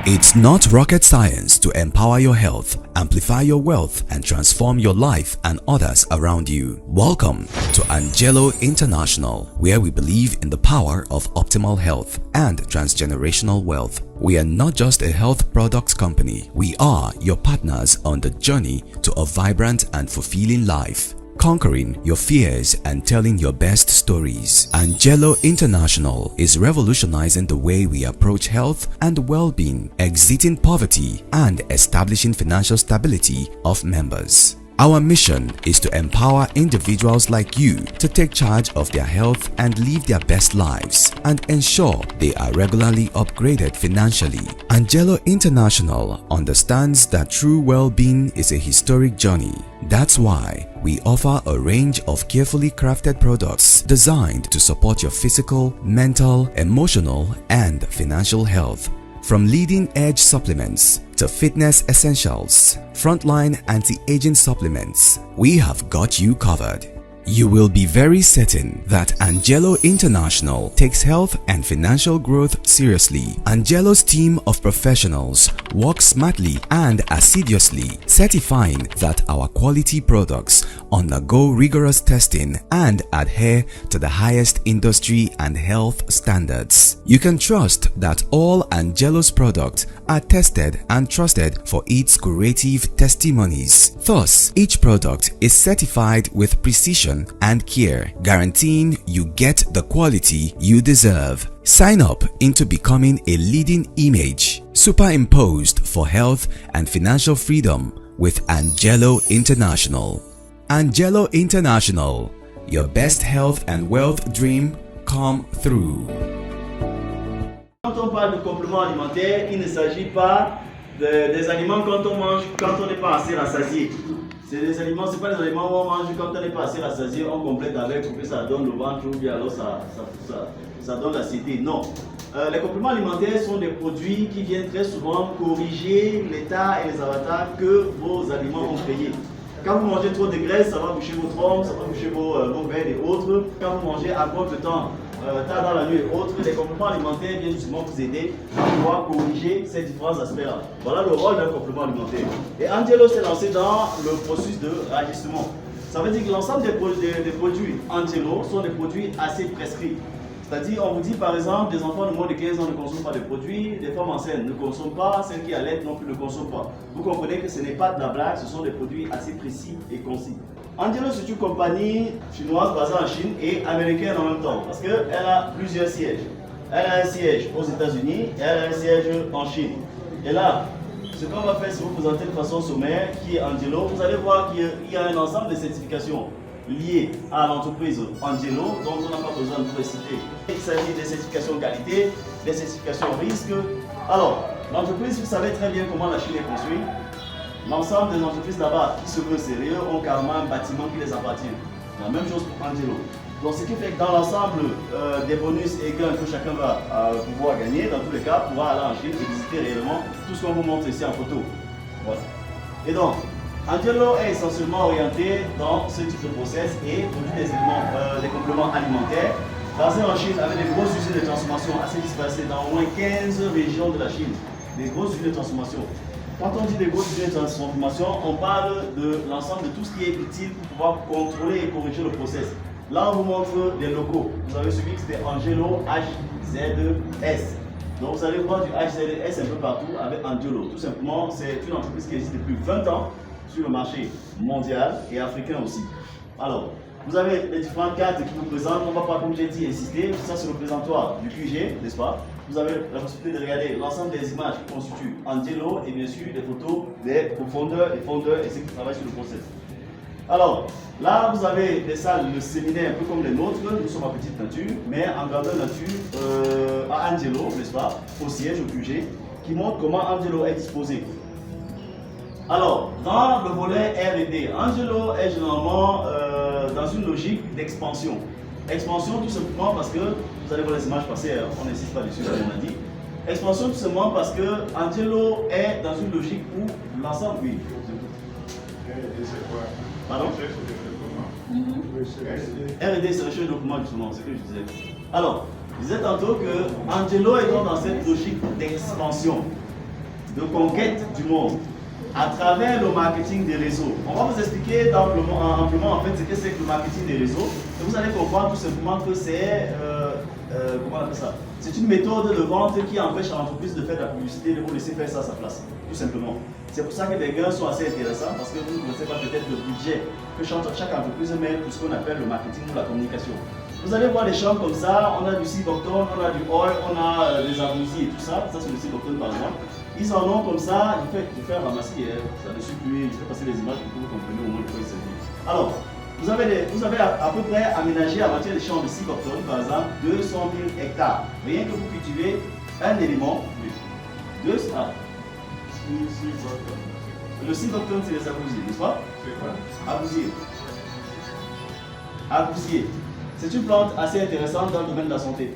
It's not rocket science to empower your health, amplify your wealth, and transform your life and others around you. Welcome to Angelo International, where we believe in the power of optimal health and transgenerational wealth. We are not just a health products company, we are your partners on the journey to a vibrant and fulfilling life. Conquering your fears and telling your best stories. Angelo International is revolutionizing the way we approach health and well-being, exiting poverty and establishing financial stability of members. Our mission is to empower individuals like you to take charge of their health and live their best lives and ensure they are regularly upgraded financially. Angelo International understands that true well-being is a historic journey. That's why we offer a range of carefully crafted products designed to support your physical, mental, emotional, and financial health. From leading-edge supplements to fitness essentials, frontline anti-aging supplements, we have got you covered. You will be very certain that Angelo International takes health and financial growth seriously. Angelo's team of professionals work smartly and assiduously, certifying that our quality products undergo rigorous testing and adhere to the highest industry and health standards. You can trust that all Angelo's products are tested and trusted for its curative testimonies. Thus, each product is certified with precision and care, guaranteeing you get the quality you deserve. Sign up into becoming a leading image, superimposed for health and financial freedom with Angelo International. Angelo International, your best health and wealth dream come through. Quand on parle de compléments alimentaires, il ne s'agit pas des aliments quand on mange quand on n'est pas assez rassasié. C'est des aliments, c'est pas des aliments où on mange quand on n'est pas assez rassasié, on complète avec pour que ça donne le ventre ou bien alors ça donne l'acidité. Non. Les compléments alimentaires sont des produits qui viennent très souvent corriger l'état et les avatars que vos aliments ont créés. Quand vous mangez trop de graisse, ça va boucher vos trompes, ça va boucher vos veines et autres. Quand vous mangez à court de temps, tard dans la nuit et autres, les compléments alimentaires viennent justement vous aider à pouvoir corriger ces différents aspects-là. Voilà le rôle d'un complément alimentaire. Et Angelo s'est lancé dans le processus de rajustement. Ça veut dire que l'ensemble des produits Angelo sont des produits assez prescrits. C'est-à-dire, on vous dit par exemple, des enfants de moins de 15 ans ne consomment pas de produits, les femmes enceintes ne consomment pas, celles qui allaitent non plus ne consomment pas. Vous comprenez que ce n'est pas de la blague, ce sont des produits assez précis et concis. Angelo, c'est une compagnie chinoise basée en Chine et américaine en même temps, parce qu'elle a plusieurs sièges. Elle a un siège aux États-Unis et elle a un siège en Chine. Et là, ce qu'on va faire, c'est vous présenter de façon sommaire qui est Angelo. Vous allez voir qu'il y a un ensemble de certifications liées à l'entreprise Angelo, dont on n'a pas besoin de vous les citer. Il s'agit des certifications qualité, des certifications risque. Alors, l'entreprise, vous savez très bien comment la Chine est construite. L'ensemble des entreprises là-bas qui se veulent sérieux ont carrément un bâtiment qui les appartient. La même chose pour Angelo. Donc ce qui fait que dans l'ensemble des bonus et gains que chacun va pouvoir gagner, dans tous les cas, pouvoir aller en Chine et visiter réellement tout ce qu'on vous montre ici en photo. Voilà. Et donc, Angelo est essentiellement orienté dans ce type de process et produit des éléments, des compléments alimentaires basés en Chine avec des grosses usines de transformation assez dispersées dans au moins 15 régions de la Chine. Des grosses usines de transformation. Quand on dit des grosses usines de transformation, on parle de l'ensemble de tout ce qui est utile pour pouvoir contrôler et corriger le process. Là, on vous montre des locaux. Vous avez suivi que c'était Angelo HZS. Donc vous allez voir du HZS un peu partout avec Angelo. Tout simplement, c'est une entreprise qui existe depuis 20 ans sur le marché mondial et africain aussi. Alors, vous avez les différentes cartes qui vous présentent. On ne va pas, comme j'ai dit, insister. Ça, c'est le présentoir du QG, n'est-ce pas? Vous avez la possibilité de regarder l'ensemble des images qui constituent Angelo et bien sûr des photos des cofondeurs et fondeurs et ceux qui travaillent sur le process. Alors, là, vous avez des salles de séminaire un peu comme les nôtres. Nous sommes à petite nature, mais en grandeur nature à Angelo, n'est-ce pas? Au siège, au QG, qui montre comment Angelo est disposé. Alors, dans le volet R&D, Angelo est généralement dans une logique d'expansion. Expansion tout simplement parce que, vous allez voir les images passer, on n'insiste pas dessus, comme on a dit. Expansion tout simplement parce que Angelo est dans une logique où l'ensemble, oui. Pardon? R&D, c'est recherche de document justement, c'est ce que je disais. Alors, je disais tantôt que Angelo est dans cette logique d'expansion. de conquête du monde à travers le marketing des réseaux. On va vous expliquer amplement en fait ce que c'est que le marketing des réseaux. Et vous allez comprendre tout simplement que c'est comment on appelle ça? C'est une méthode de vente qui empêche l'entreprise de faire de la publicité et de vous laisser faire ça à sa place, tout simplement. C'est pour ça que les gains sont assez intéressants parce que vous ne connaissez pas peut-être le budget que chaque entreprise met pour ce qu'on appelle le marketing ou la communication. Vous allez voir des champs comme ça, on a du Ciboton, on a du oil, on a des arbousiers et tout ça. Ça c'est le Ciboton par exemple. Ils en ont comme ça, je fais ramasser ça dessus, puis je fais passer les images pour que vous compreniez au moins de quoi il s'agit. Alors, vous avez à peu près aménagé à partir des champs de Ciboton, par exemple, 200 000 hectares. Rien que vous cultivez un élément, le Ciboton c'est les arbousiers, n'est-ce pas? C'est quoi? Arbousier. C'est une plante assez intéressante dans le domaine de la santé.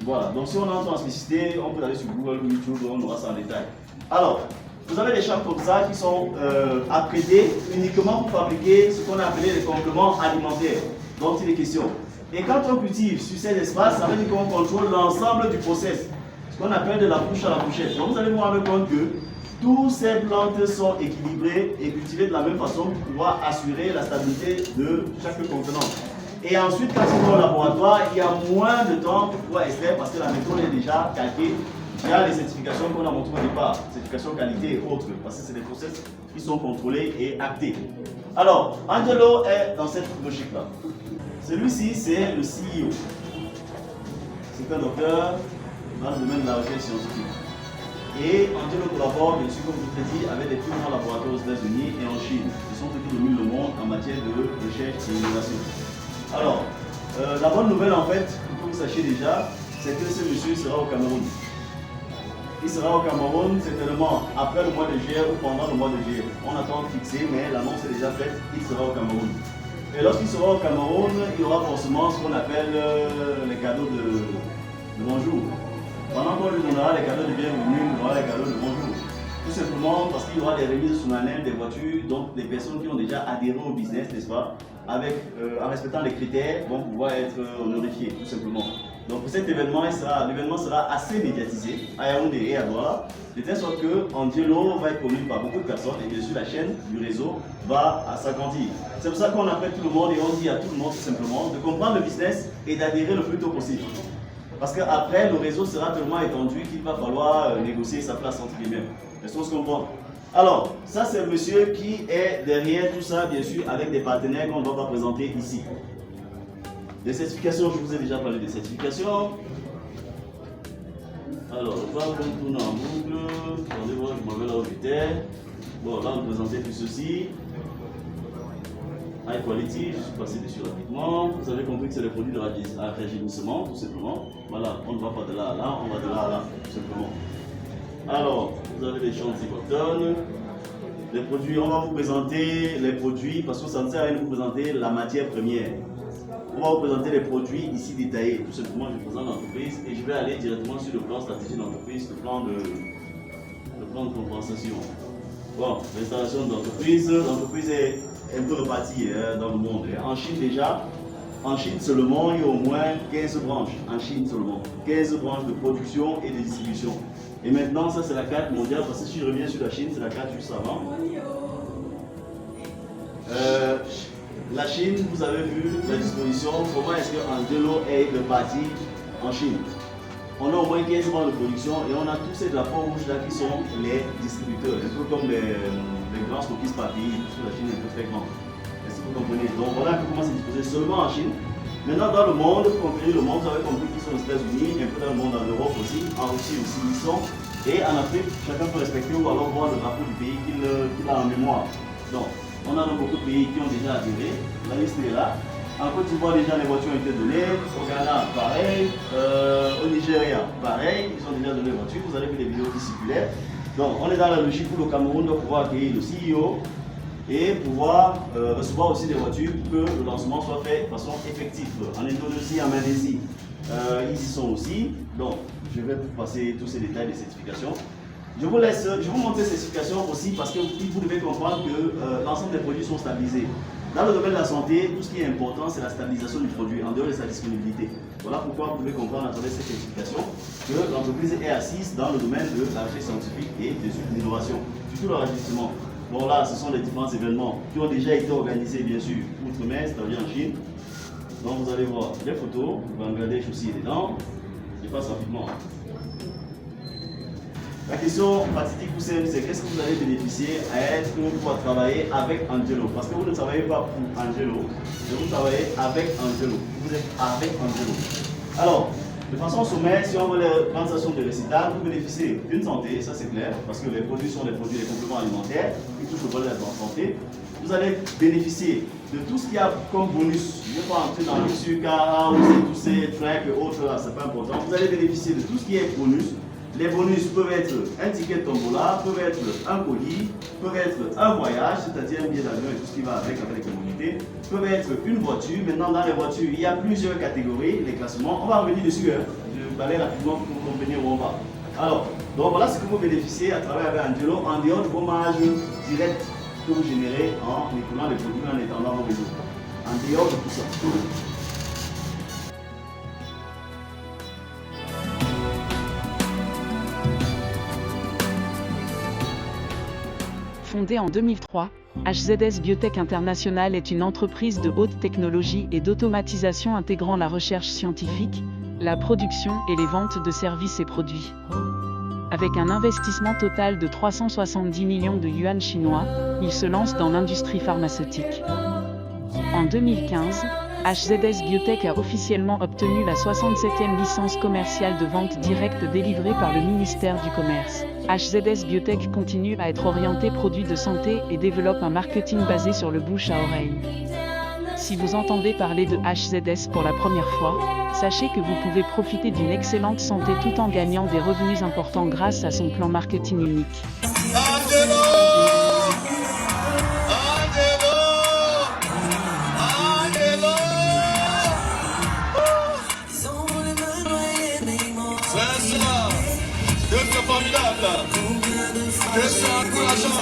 Voilà, donc si on entre en spécificité, on peut aller sur Google ou YouTube, on aura ça en détail. Alors, vous avez des champs comme ça qui sont apprêtés uniquement pour fabriquer ce qu'on a appelé les compléments alimentaires, dont il est question. Et quand on cultive sur ces espaces, ça veut dire qu'on contrôle l'ensemble du process, ce qu'on appelle de la bouche à la bouchette. Donc vous allez vous rendre compte que toutes ces plantes sont équilibrées et cultivées de la même façon pour pouvoir assurer la stabilité de chaque contenant. Et ensuite, quand ils vont au laboratoire, il y a moins de temps pour pouvoir extraire parce que la méthode est déjà calquée. Il y a les certifications qu'on a montrées au départ, certifications qualité et autres, parce que c'est des process qui sont contrôlés et actés. Alors, Angelo est dans cette logique-là. Celui-ci, c'est le CEO. C'est un docteur dans le domaine de la recherche scientifique. Et Angelo collabore, bien sûr, comme je vous l'ai dit, avec des plus grands laboratoires aux États-Unis et en Chine, qui sont ceux qui dominent le monde en matière de recherche et d'innovation. Alors, la bonne nouvelle en fait, pour que vous sachiez déjà, c'est que ce monsieur sera au Cameroun. Il sera au Cameroun certainement après le mois de juillet ou pendant le mois de juillet. On attend de fixer, mais l'annonce est déjà faite, il sera au Cameroun. Et lorsqu'il sera au Cameroun, il y aura forcément ce qu'on appelle les cadeaux de bonjour. Pendant qu'on lui donnera les cadeaux de bienvenue, il aura les cadeaux de bonjour. Tout simplement parce qu'il y aura des remises sous l'année des voitures, donc les personnes qui ont déjà adhéré au business, n'est-ce pas, en respectant les critères, vont pouvoir être honorifiées, tout simplement. Donc pour cet événement, l'événement sera assez médiatisé à Yaoundé et à Douala, de telle sorte que Angelo va être connu par beaucoup de personnes et bien sûr la chaîne du réseau va s'agrandir. C'est pour ça qu'on appelle tout le monde et on dit à tout le monde tout simplement de comprendre le business et d'adhérer le plus tôt possible. Parce qu'après, le réseau sera tellement étendu qu'il va falloir négocier sa place entre guillemets. Est-ce qu'on se comprend? Alors, ça c'est le monsieur qui est derrière tout ça, bien sûr, avec des partenaires qu'on ne va pas présenter ici. Les certifications, je vous ai déjà parlé des certifications. Alors, on va tourner en boucle. Attendez voir, je m'en vais là où j'étais. Bon, là, on va présenter tout ceci. High quality, je suis passé dessus rapidement. Vous avez compris que c'est le produit de rajeunissement, tout simplement. Voilà, on ne va pas de là à là, on va de là à là, tout simplement. Alors, vous avez les champs de Ciboton. Les produits, on va vous présenter les produits parce que ça ne sert à rien de vous présenter la matière première. On va vous présenter les produits ici détaillés. Tout simplement, je présente l'entreprise et je vais aller directement sur le plan stratégique d'entreprise, le plan de compensation. Bon, l'installation d'entreprise, l'entreprise est un peu repartie dans le monde. En Chine déjà, en Chine seulement, il y a au moins 15 branches. En Chine seulement, 15 branches de production et de distribution. Et maintenant, ça c'est la carte mondiale, parce que si je reviens sur la Chine, c'est la carte juste avant. La Chine, vous avez vu la disposition, comment est-ce que Angelo est reparti en Chine. On a au moins 15 mois de production et on a tous ces drapeaux rouges là qui sont les distributeurs, un peu comme les grands stockistes par pays, parce que la Chine est un peu très grande. Est-ce que vous comprenez? Donc voilà un peu comment c'est disposé seulement en Chine. Maintenant dans le monde, pour conquérir le monde, vous avez compris qu'ils sont aux États-Unis, un peu dans le monde, en Europe aussi, en Russie aussi ils sont. Et en Afrique, chacun peut respecter ou alors voir le drapeau du pays qu'il a en mémoire. Donc, on a donc beaucoup de pays qui ont déjà adhéré, la liste est là. En Côte d'Ivoire, déjà les voitures ont été données, au Ghana, pareil, au Nigeria, pareil, ils ont déjà donné les voitures, vous avez vu les vidéos qui circulaient. Donc, on est dans la logique où le Cameroun doit pouvoir accueillir le CEO et pouvoir recevoir aussi des voitures pour que le lancement soit fait de façon effective. En Indonésie, en Malaisie, ils y sont aussi. Donc, je vais vous passer tous ces détails des certifications. Je vous laisse, je vous montre ces certifications aussi parce que vous devez comprendre que l'ensemble des produits sont stabilisés. Dans le domaine de la santé, tout ce qui est important, c'est la stabilisation du produit en dehors de sa disponibilité. Voilà pourquoi vous pouvez comprendre à travers cette explication que l'entreprise est assise dans le domaine de la recherche scientifique et de l'innovation, surtout l'enregistrement. Bon là, ce sont les différents événements qui ont déjà été organisés, bien sûr, outre-mer, c'est-à-dire en Chine. Donc vous allez voir les photos, Bangladesh aussi est dedans. Je passe rapidement. La question fatidique ou simple, c'est qu'est-ce que vous allez bénéficier à être ou à travailler avec Angelo? Parce que vous ne travaillez pas pour Angelo, mais vous travaillez avec Angelo. Vous êtes avec Angelo. Alors, de façon sommaire, si on veut les transactions de récital, vous bénéficiez d'une santé, ça c'est clair, parce que les produits sont des produits, des compléments alimentaires qui touchent au volet de la santé. Vous allez bénéficier de tout ce qu'il y a comme bonus. Je ne vais pas entrer dans le sucre, tous ces trucs et autres, là, c'est pas important. Vous allez bénéficier de tout ce qui est bonus. Les bonus peuvent être un ticket tombola, peuvent être un colis, peuvent être un voyage, c'est-à-dire un billet d'avion et tout ce qui va avec les commodités, peuvent être une voiture. Maintenant, dans les voitures, il y a plusieurs catégories, les classements. On va revenir dessus, hein. Je vais aller rapidement pour convenir où on va. Alors, donc voilà ce que vous bénéficiez à travers Angelo en dehors de vos marges directes que vous générez en écoulant les produits en étendant vos réseaux. En dehors de tout ça. Fondée en 2003, HZS Biotech International est une entreprise de haute technologie et d'automatisation intégrant la recherche scientifique, la production et les ventes de services et produits. Avec un investissement total de 370 millions de yuan chinois, il se lance dans l'industrie pharmaceutique. En 2015, HZS Biotech a officiellement obtenu la 67e licence commerciale de vente directe délivrée par le ministère du Commerce. HZS Biotech continue à être orienté produits de santé et développe un marketing basé sur le bouche à oreille. Si vous entendez parler de HZS pour la première fois, sachez que vous pouvez profiter d'une excellente santé tout en gagnant des revenus importants grâce à son plan marketing unique. C'est formidable, c'est encourageant.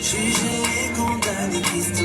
Jugé, condamné, Christ.